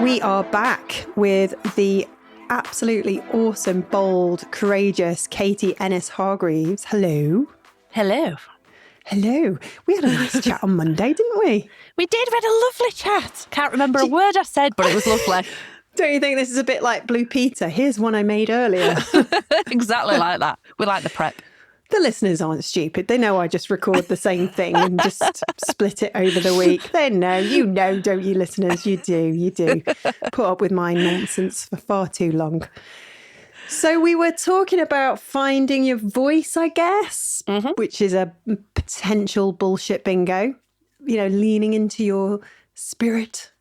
We are back with the absolutely awesome, bold, courageous Katy Ennis-Hargreaves. Hello. Hello. Hello. We had a nice chat on Monday, didn't we? We did. We had a lovely chat. Can't remember a word I said, but it was lovely. Don't you think this is a bit like Blue Peter? Here's one I made earlier. Exactly like that. We like the prep. The listeners aren't stupid. They know I just record the same thing and just split it over the week. They know. You know, don't you, listeners? You do. Put up with my nonsense for far too long. So we were talking about finding your voice, I guess, which is a potential bullshit bingo. You know, leaning into your spirit.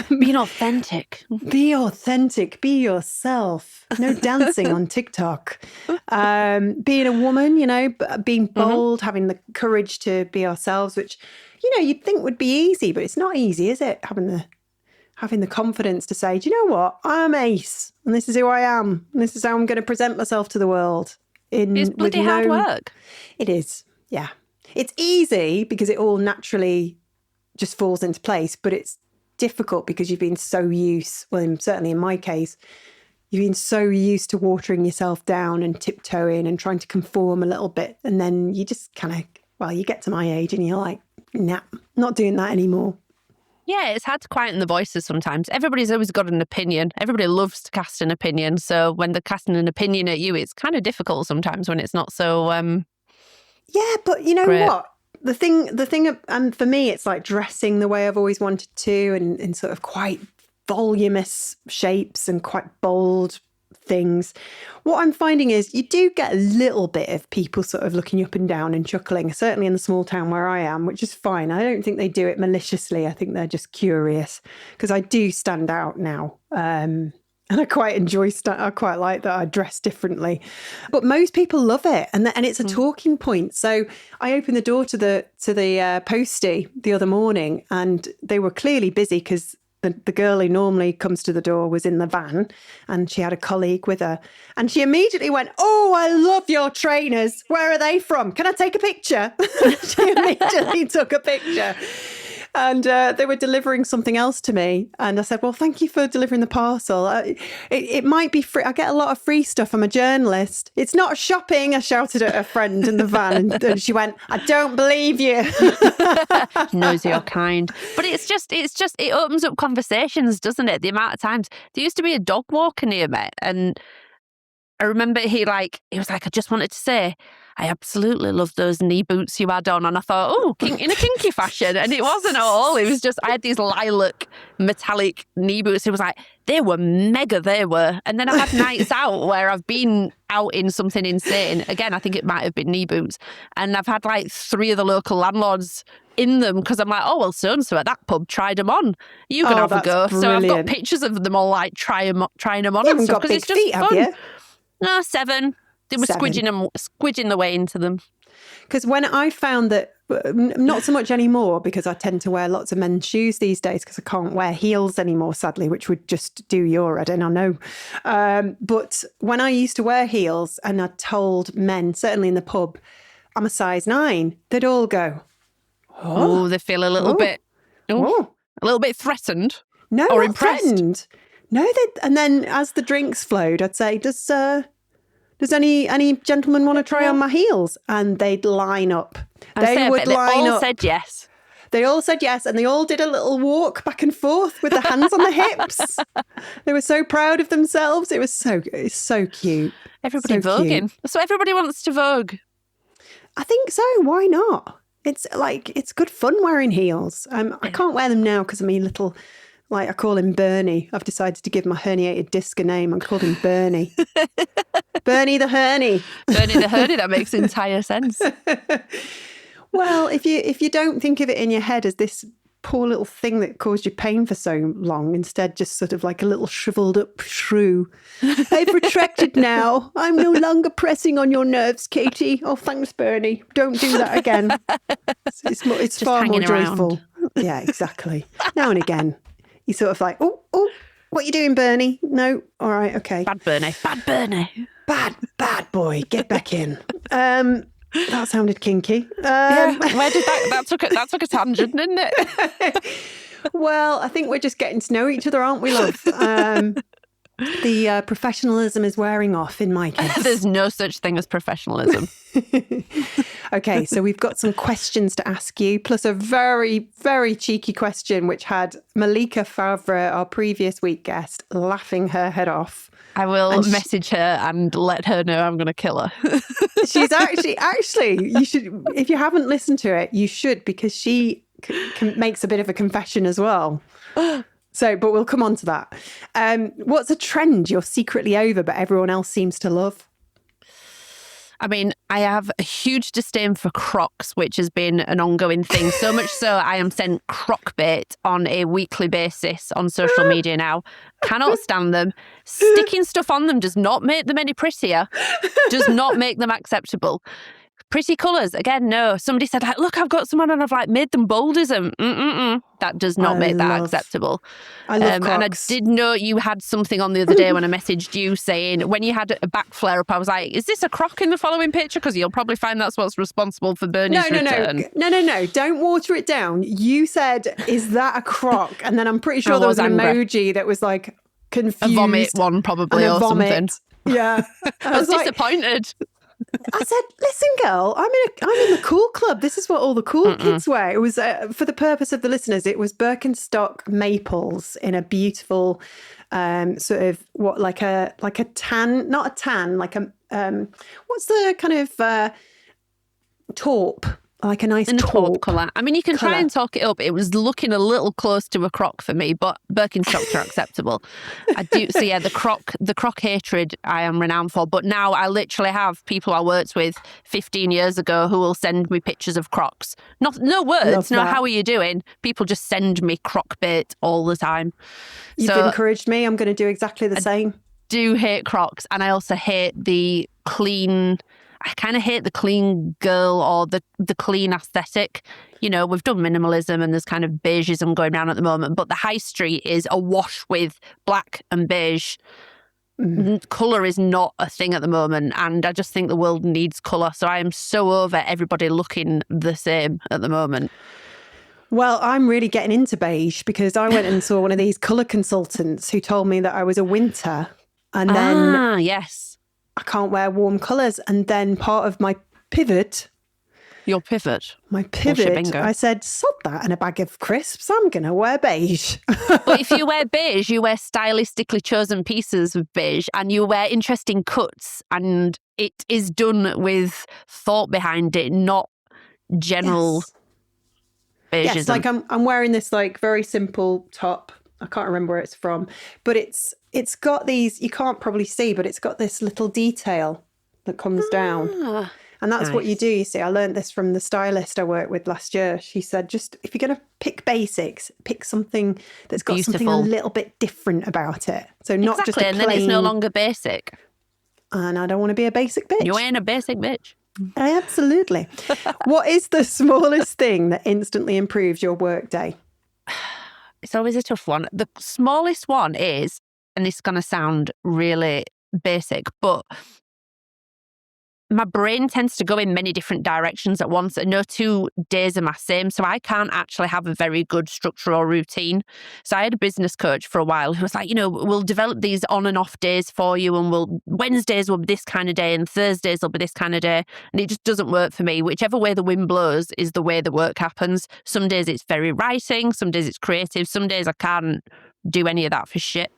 Being authentic. Be authentic. Be yourself. No dancing on TikTok. Being a woman, you know, being bold, having the courage to be ourselves, which, you know, you'd think would be easy, but it's not easy, is it? Having the confidence to say, do you know what? I'm Ace, and this is who I am, and this is how I'm going to present myself to the world. It's bloody hard work. It is, yeah. It's easy because it all naturally just falls into place, but it's difficult because you've been so used, well, certainly in my case, you've been so used to watering yourself down and tiptoeing and trying to conform a little bit. And then you just kind of, well, you get to my age and you're like, nah, not doing that anymore. Yeah, it's hard to quieten the voices sometimes. Everybody's always got an opinion. Everybody loves to cast an opinion. So when they're casting an opinion at you, it's kind of difficult sometimes when it's not so yeah, but you know great. what? The thing, and for me, it's like dressing the way I've always wanted to, and in sort of quite voluminous shapes and quite bold things. What I'm finding is you do get a little bit of people sort of looking you up and down and chuckling, certainly in the small town where I am, which is fine. I don't think they do it maliciously. I think they're just curious because I do stand out now. And I quite enjoy I quite like that I dress differently. But most people love it. And it's a talking point. So I opened the door to the postie the other morning and they were clearly busy because the girl who normally comes to the door was in the van and she had a colleague with her. And she immediately went, "Oh, I love your trainers. Where are they from? Can I take a picture?" She immediately took a picture. And they were delivering something else to me. And I said, "Well, thank you for delivering the parcel. It might be free. I get a lot of free stuff. I'm a journalist." "It's not shopping," I shouted at a friend in the van. And she went, "I don't believe you." Knows you're kind. But it's just, it opens up conversations, doesn't it? The amount of times. There used to be a dog walker near me. And I remember he was like, "I just wanted to say, I absolutely love those knee boots you had on." And I thought, oh, in a kinky fashion. And it wasn't at all. It was just, I had these lilac metallic knee boots. It was like, they were mega, they were. And then I had nights out where I've been out in something insane. Again, I think it might have been knee boots. And I've had like 3 of the local landlords in them because I'm like, oh, well, so-and-so at that pub tried them on. You can have a go. Brilliant. So I've got pictures of them all like trying them on. You and haven't stuff got big it's just feet, fun. have you? No, 7. They were 7. squidging the way into them. Because when I found that, not so much anymore because I tend to wear lots of men's shoes these days because I can't wear heels anymore, sadly, which would just do your head in, I know. But when I used to wear heels and I told men, certainly in the pub, I'm a size 9, they'd all go, "Oh, they feel a little bit, a little bit threatened." No, or not impressed. Threatened. No, and then as the drinks flowed, I'd say, does any gentleman want to try on my heels? And they'd line up. They all said yes. They all said yes, and they all did a little walk back and forth with their hands on the hips. They were so proud of themselves. It's so cute. Everybody so voguing. Cute. So everybody wants to vogue. I think so. Why not? It's good fun wearing heels. I can't wear them now because I'm a little... Like I call him Bernie. I've decided to give my herniated disc a name. I called him Bernie. Bernie the Hernie. Bernie the Hernie, that makes entire sense. Well, if you don't think of it in your head as this poor little thing that caused you pain for so long, instead just sort of like a little shriveled up shrew. "I've retracted now. I'm no longer pressing on your nerves, Katy." "Oh, thanks, Bernie. Don't do that again." It's far more joyful. Yeah, exactly. Now and again. You sort of like, oh, what are you doing, Bernie? "No, all right, okay." Bad Bernie. Bad boy, get back in. That sounded kinky. Where did that took a tangent, didn't it? Well, I think we're just getting to know each other, aren't we, love? The professionalism is wearing off in my case. There's no such thing as professionalism. Okay, so we've got some questions to ask you, plus a very, very cheeky question, which had Malika Favre, our previous week guest, laughing her head off. I will message her and let her know I'm going to kill her. She's actually, you should, if you haven't listened to it, you should, because she makes a bit of a confession as well. So, but we'll come on to that. What's a trend you're secretly over, but everyone else seems to love? I mean, I have a huge disdain for crocs, which has been an ongoing thing. So much so, I am sent croc bait on a weekly basis on social media now. Cannot stand them. Sticking stuff on them does not make them any prettier. Does not make them acceptable. Pretty colours, again, no. Somebody said, like, look, I've got some on and I've like made them boldism. That does not make that acceptable. I love Crocs. And I did know you had something on the other day when I messaged you saying, when you had a back flare up, I was like, is this a croc in the following picture? Because you'll probably find that's what's responsible for Bernie's return. No. Don't water it down. You said, is that a croc? And then I'm pretty sure there was an emoji that was like confused. A vomit one probably or something. Yeah. I was disappointed. I said, listen, girl, I'm in the cool club. This is what all the cool kids wear. It was, for the purpose of the listeners, it was Birkenstock maples in a beautiful sort of, like a tan, not a tan, like a, what's the kind of taupe? Like a nice taupe colour. I mean, you can try and talk it up. It was looking a little close to a croc for me, but Birkenstocks are acceptable. I do. So yeah, the croc hatred I am renowned for. But now I literally have people I worked with 15 years ago who will send me pictures of crocs. No words. No, how are you doing? People just send me croc bait all the time. You've encouraged me. I'm going to do exactly the same. Do hate crocs, and I also hate the clean. I kind of hate the clean girl or the clean aesthetic. You know, we've done minimalism and there's kind of beigeism going around at the moment, but the high street is awash with black and beige. Colour is not a thing at the moment, and I just think the world needs colour. So I am so over everybody looking the same at the moment. Well, I'm really getting into beige because I went and saw one of these colour consultants who told me that I was a winter. And then yes. I can't wear warm colours. And then part of my pivot. Your pivot? My pivot. I said, sod that and a bag of crisps. I'm going to wear beige. But if you wear beige, you wear stylistically chosen pieces of beige and you wear interesting cuts. And it is done with thought behind it, not general beigeism. Yes, like I'm wearing this like very simple top. I can't remember where it's from, but it's got these, you can't probably see, but it's got this little detail that comes down. And that's what you do, you see. I learned this from the stylist I worked with last year. She said, just if you're going to pick basics, pick something that's got something a little bit different about it. So not just a plain... and then it's no longer basic. And I don't want to be a basic bitch. You ain't a basic bitch. Absolutely. What is the smallest thing that instantly improves your work day? It's always a tough one. The smallest one is, and this is going to sound really basic, but my brain tends to go in many different directions at once, and no 2 days are my same. So I can't actually have a very good structure or routine. So I had a business coach for a while who was like, we'll develop these on and off days for you, and Wednesdays will be this kind of day and Thursdays will be this kind of day. And it just doesn't work for me. Whichever way the wind blows is the way the work happens. Some days it's very writing, some days it's creative, some days I can't do any of that for shit.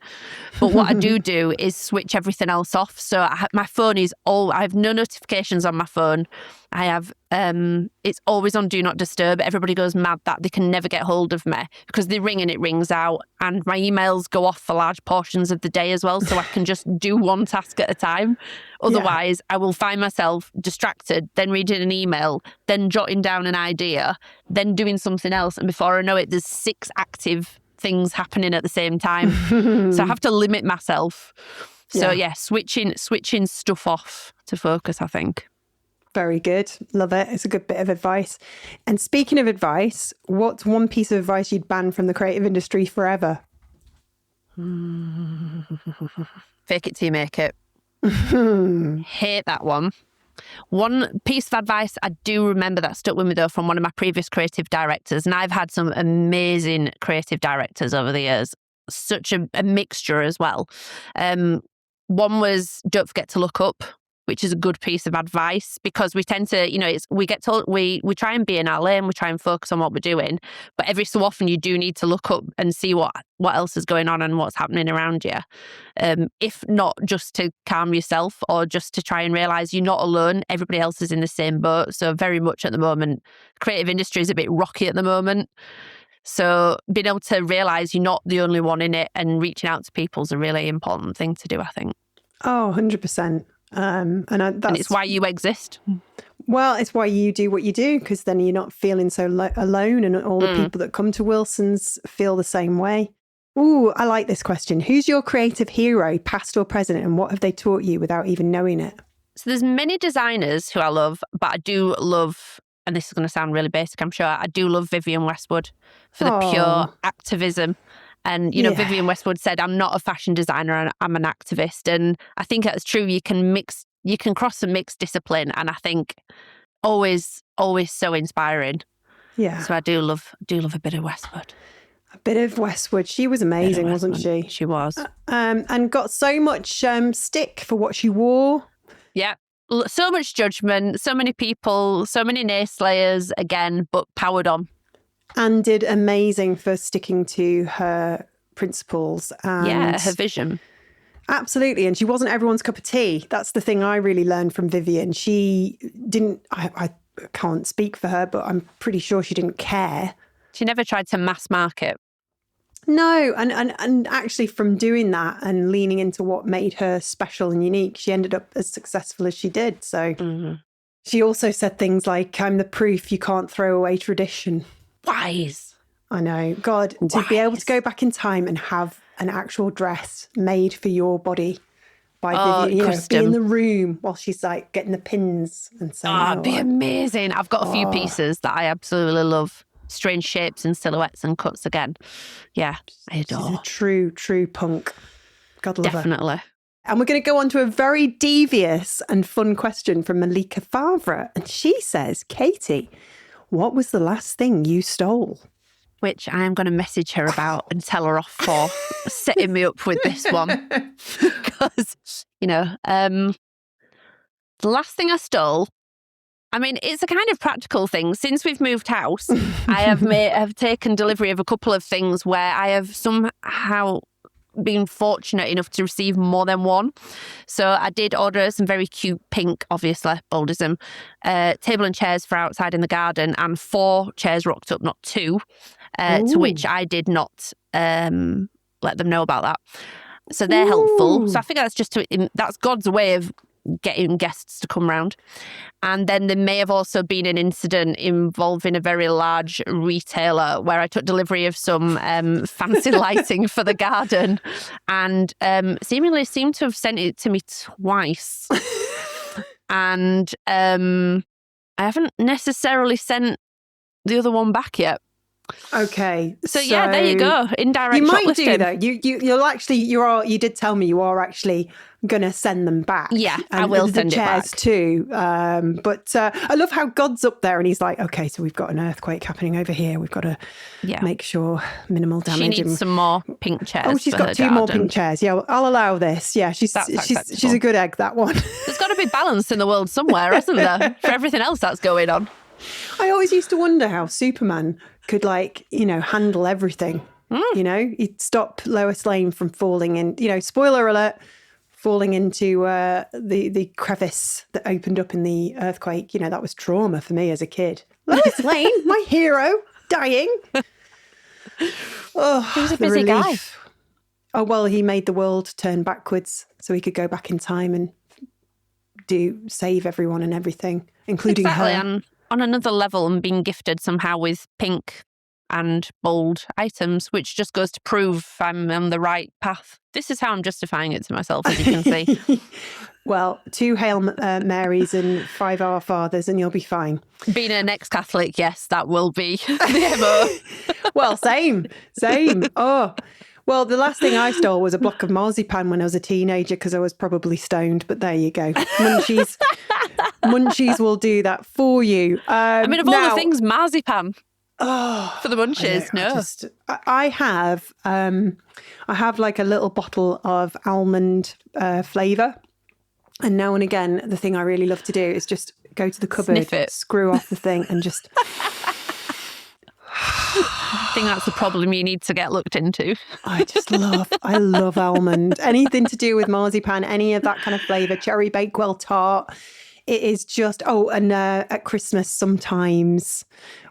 But what I do is switch everything else off. So my phone is I have no notifications on my phone. I have, it's always on Do Not Disturb. Everybody goes mad that they can never get hold of me because they ring and it rings out, and my emails go off for large portions of the day as well. So I can just do one task at a time. Otherwise, I will find myself distracted, then reading an email, then jotting down an idea, then doing something else. And before I know it, there's 6 active things happening at the same time. So I have to limit myself. So switching stuff off to focus, I think. Very good. Love it. It's a good bit of advice. And speaking of advice, what's one piece of advice you'd ban from the creative industry forever? Fake it till you make it. Hate that one. One piece of advice I do remember that stuck with me, though, from one of my previous creative directors, and I've had some amazing creative directors over the years, such a mixture as well. One was, don't forget to look up, which is a good piece of advice, because we tend to, we get told, we try and be in our lane, we try and focus on what we're doing, but every so often you do need to look up and see what else is going on and what's happening around you. If not just to calm yourself or just to try and realise you're not alone, everybody else is in the same boat. So very much at the moment, creative industry is a bit rocky at the moment. So being able to realise you're not the only one in it and reaching out to people is a really important thing to do, I think. Oh, 100%. And it's why you exist. Well, it's why you do what you do, because then you're not feeling so alone, and all the people that come to Wilson's feel the same way. Ooh, I like this question. Who's your creative hero, past or present, and what have they taught you without even knowing it? So there's many designers who I love, but I do love, and this is going to sound really basic, I'm sure, I do love Vivienne Westwood for the pure activism. And, Vivienne Westwood said, I'm not a fashion designer, I'm an activist. And I think that's true. You can cross and mix discipline. And I think always so inspiring. Yeah. So I do love a bit of Westwood. A bit of Westwood. She was amazing, wasn't she? She was. And got so much stick for what she wore. Yeah. So much judgment, so many people, so many naysayers again, but powered on. And did amazing for sticking to her principles. And her vision. Absolutely. And she wasn't everyone's cup of tea. That's the thing I really learned from Vivienne. She didn't, I can't speak for her, but I'm pretty sure she didn't care. She never tried to mass market. No. And actually from doing that and leaning into what made her special and unique, she ended up as successful as she did. So she also said things like, I'm the proof you can't throw away tradition. Wise. I know. God, to be able to go back in time and have an actual dress made for your body by Vivienne, be in the room while she's like getting the pins and so on. It'd be amazing. I've got a few pieces that I absolutely love. Strange shapes and silhouettes and cuts again. Yeah, I adore. She's a true punk. God love her. Definitely. And we're going to go on to a very devious and fun question from Malika Favre. And she says, Katy, what was the last thing you stole? Which I am going to message her about and tell her off for setting me up with this one. Because, the last thing I stole, I mean, it's a kind of practical thing. Since we've moved house, I have taken delivery of a couple of things where I have somehow been fortunate enough to receive more than one. So I did order some very cute pink, obviously, boldism, table and chairs for outside in the garden, and 4 chairs rocked up, not 2, to which I did not let them know about that. So they're helpful. So I think that's God's way of getting guests to come round. And then there may have also been an incident involving a very large retailer where I took delivery of some fancy lighting for the garden, and seemingly seemed to have sent it to me twice. And I haven't necessarily sent the other one back yet. Okay. So yeah, there you go. Indirect you might shoplifting. do though. You did tell me you are actually going to send them back. Yeah, I will send it back. The chairs too. But I love how God's up there and he's like, okay, so we've got an earthquake happening over here. We've got to make sure minimal damage. She needs some more pink chairs. Oh, she's got 2 more pink chairs. Yeah, well, I'll allow this. Yeah, she's a good egg, that one. There's got to be balance in the world somewhere, isn't there? For everything else that's going on. I always used to wonder how Superman could handle everything. He'd stop Lois Lane from falling in, spoiler alert, falling into the crevice that opened up in the earthquake. That was trauma for me as a kid. Lois Lane, my hero, dying. Oh, he was a busy guy. Oh, well, he made the world turn backwards so he could go back in time and save everyone and everything, including her. And on another level, I'm being gifted somehow with pink and bold items, which just goes to prove I'm on the right path. This is how I'm justifying it to myself, as you can see. Well, 2 Hail Marys and 5 Our Fathers and you'll be fine. Being an ex-Catholic, yes, that will be the MO. Well, same. Oh, Well, the last thing I stole was a block of marzipan when I was a teenager because I was probably stoned. But there you go. Munchies will do that for you. I mean, of all the things, marzipan for the munchies. I have like a little bottle of almond flavour. And now and again, the thing I really love to do is just go to the cupboard, screw off the thing and just... I think that's the problem you need to get looked into. I love almond. Anything to do with marzipan, any of that kind of flavour, cherry bakewell tart. It is just, and at Christmas sometimes,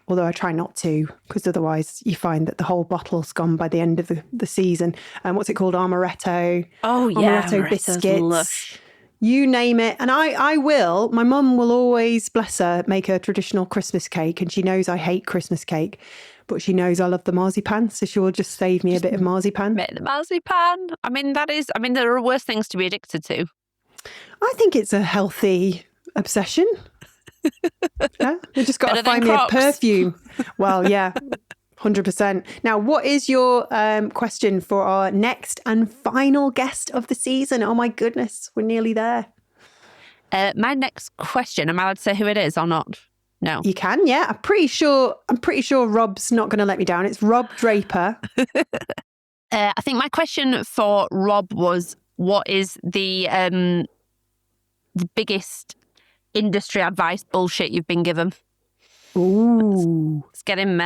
although I try not to, because otherwise you find that the whole bottle's gone by the end of the season. What's it called? Amaretto. Oh, yeah. Amaretto biscuits. Lush. You name it. And my mum will always, bless her, make a traditional Christmas cake. And she knows I hate Christmas cake, but she knows I love the marzipan. So she will just save me a bit of marzipan. Make the marzipan. I mean, there are worse things to be addicted to. I think it's a healthy obsession. Yeah, you just got to find me a perfume. Well, yeah, 100%. Now, what is your question for our next and final guest of the season? Oh my goodness, we're nearly there. My next question, am I allowed to say who it is or not? No. You can, yeah. I'm pretty sure Rob's not going to let me down. It's Rob Draper. I think my question for Rob was, what is the biggest industry advice bullshit you've been given? Ooh. Let's get him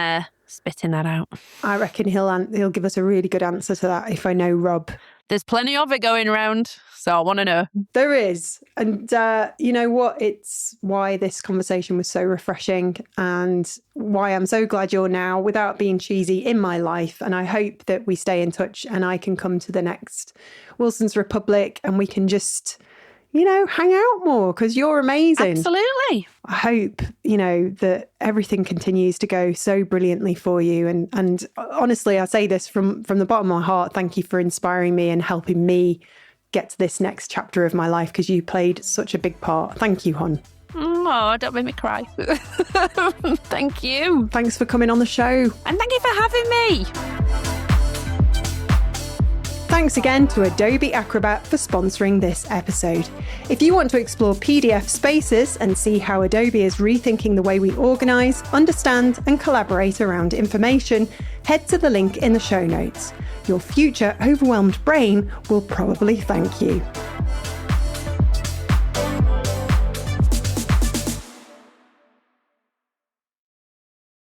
spitting that out. I reckon he'll give us a really good answer to that if I know Rob. There's plenty of it going around, so I want to know. There is. And you know what? It's why this conversation was so refreshing and why I'm so glad you're now, without being cheesy, in my life. And I hope that we stay in touch and I can come to the next Wilson's Republic and we can just... hang out more because you're amazing. Absolutely. I hope, that everything continues to go so brilliantly for you. And honestly, I say this from the bottom of my heart. Thank you for inspiring me and helping me get to this next chapter of my life because you played such a big part. Thank you, hon. Oh, don't make me cry. Thank you. Thanks for coming on the show. And thank you for having me. Thanks again to Adobe Acrobat for sponsoring this episode. If you want to explore PDF spaces and see how Adobe is rethinking the way we organise, understand and collaborate around information, head to the link in the show notes. Your future overwhelmed brain will probably thank you.